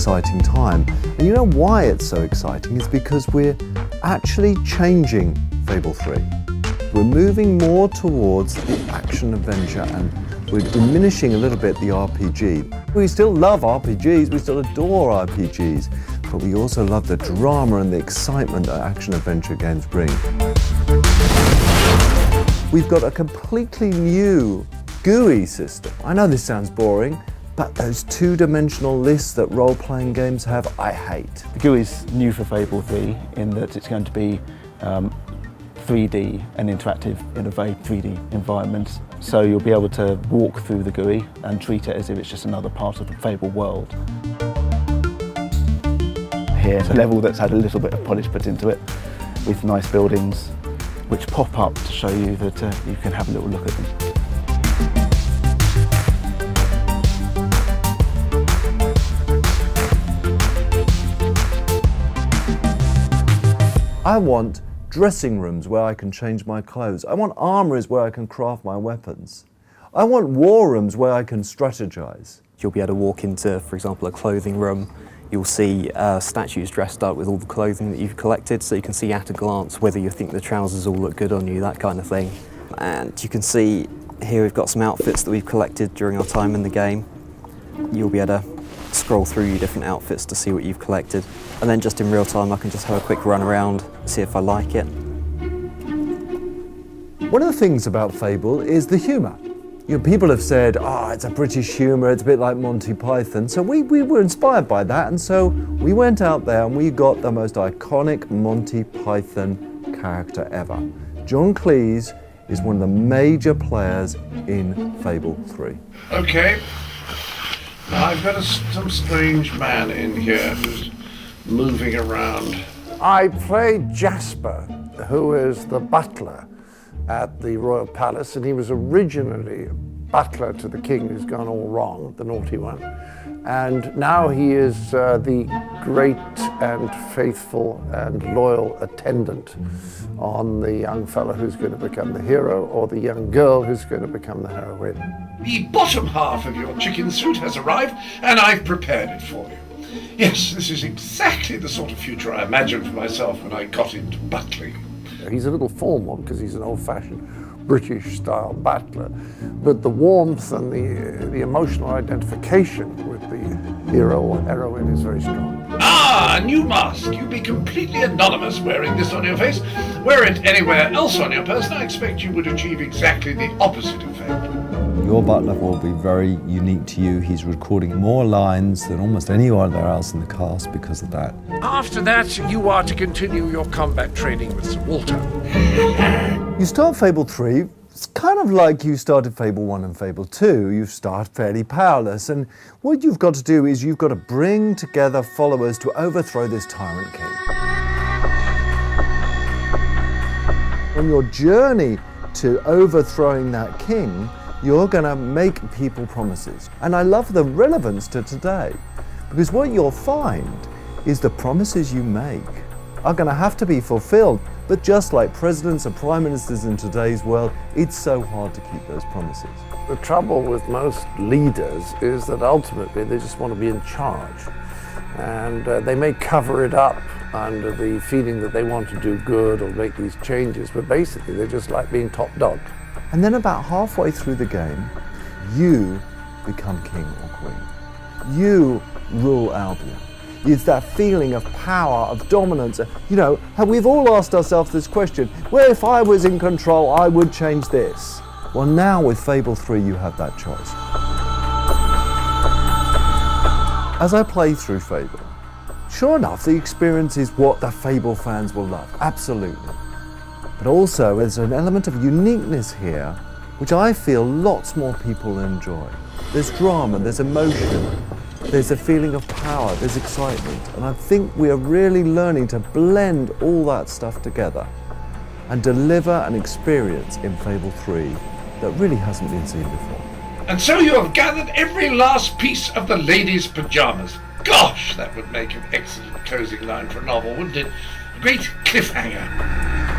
exciting time. And you know why it's so exciting? It's because we're actually changing Fable 3. We're moving more towards the action-adventure and we're diminishing a little bit the RPG. We still love RPGs, we still adore RPGs, but we also love the drama and the excitement that action-adventure games bring. We've got a completely new GUI system. I know this sounds boring, but those two-dimensional lists that role-playing games have, I hate. The GUI is new for Fable 3 in that it's going to be 3D and interactive in a very 3D environment. So you'll be able to walk through the GUI and treat it as if it's just another part of the Fable world. Here's a level that's had a little bit of polish put into it with nice buildings which pop up to show you that you can have a little look at them. I want dressing rooms where I can change my clothes. I want armories where I can craft my weapons. I want war rooms where I can strategize. You'll be able to walk into, for example, a clothing room. You'll see statues dressed up with all the clothing that you've collected, so you can see at a glance whether you think the trousers all look good on you, that kind of thing. And you can see here we've got some outfits that we've collected during our time in the game. You'll be able to scroll through your different outfits to see what you've collected. And then just in real time I can just have a quick run around, see if I like it. One of the things about Fable is the humour. You know, people have said, it's a British humour, it's a bit like Monty Python. So we were inspired by that, and so we went out there and we got the most iconic Monty Python character ever. John Cleese is one of the major players in Fable 3. Okay. Now I've got some strange man in here who's moving around. I played Jasper, who is the butler at the Royal Palace, and he was originally butler to the king who's gone all wrong, the naughty one. And now he is the great and faithful and loyal attendant on the young fellow who's going to become the hero, or the young girl who's going to become the heroine. The bottom half of your chicken suit has arrived, and I've prepared it for you. Yes, this is exactly the sort of future I imagined for myself when I got into butling. He's a little formal because he's an old-fashioned British-style butler, but the warmth and the emotional identification with the hero or heroine is very strong. Ah, a new mask. You'd be completely anonymous wearing this on your face. Wear it anywhere else on your person, I expect you would achieve exactly the opposite effect. Your butler will be very unique to you. He's recording more lines than almost anyone else in the cast because of that. After that, you are to continue your combat training with Sir Walter. You start Fable 3, it's kind of like you started Fable 1 and Fable 2. You start fairly powerless, and what you've got to do is you've got to bring together followers to overthrow this tyrant king. On your journey to overthrowing that king, you're going to make people promises. And I love the relevance to today, because what you'll find is the promises you make are going to have to be fulfilled. But just like presidents and prime ministers in today's world, it's so hard to keep those promises. The trouble with most leaders is that ultimately they just want to be in charge. And they may cover it up under the feeling that they want to do good or make these changes, but basically they just like being top dog. And then about halfway through the game, you become king or queen. You rule Albion. It's that feeling of power, of dominance. You know, we've all asked ourselves this question, well, if I was in control, I would change this. Well, now with Fable 3, you have that choice. As I play through Fable, sure enough, the experience is what the Fable fans will love, absolutely. But also, there's an element of uniqueness here, which I feel lots more people enjoy. There's drama, there's emotion, there's a feeling of power, there's excitement. And I think we are really learning to blend all that stuff together and deliver an experience in Fable 3 that really hasn't been seen before. And so you have gathered every last piece of the lady's pajamas. Gosh, that would make an excellent closing line for a novel, wouldn't it? A great cliffhanger.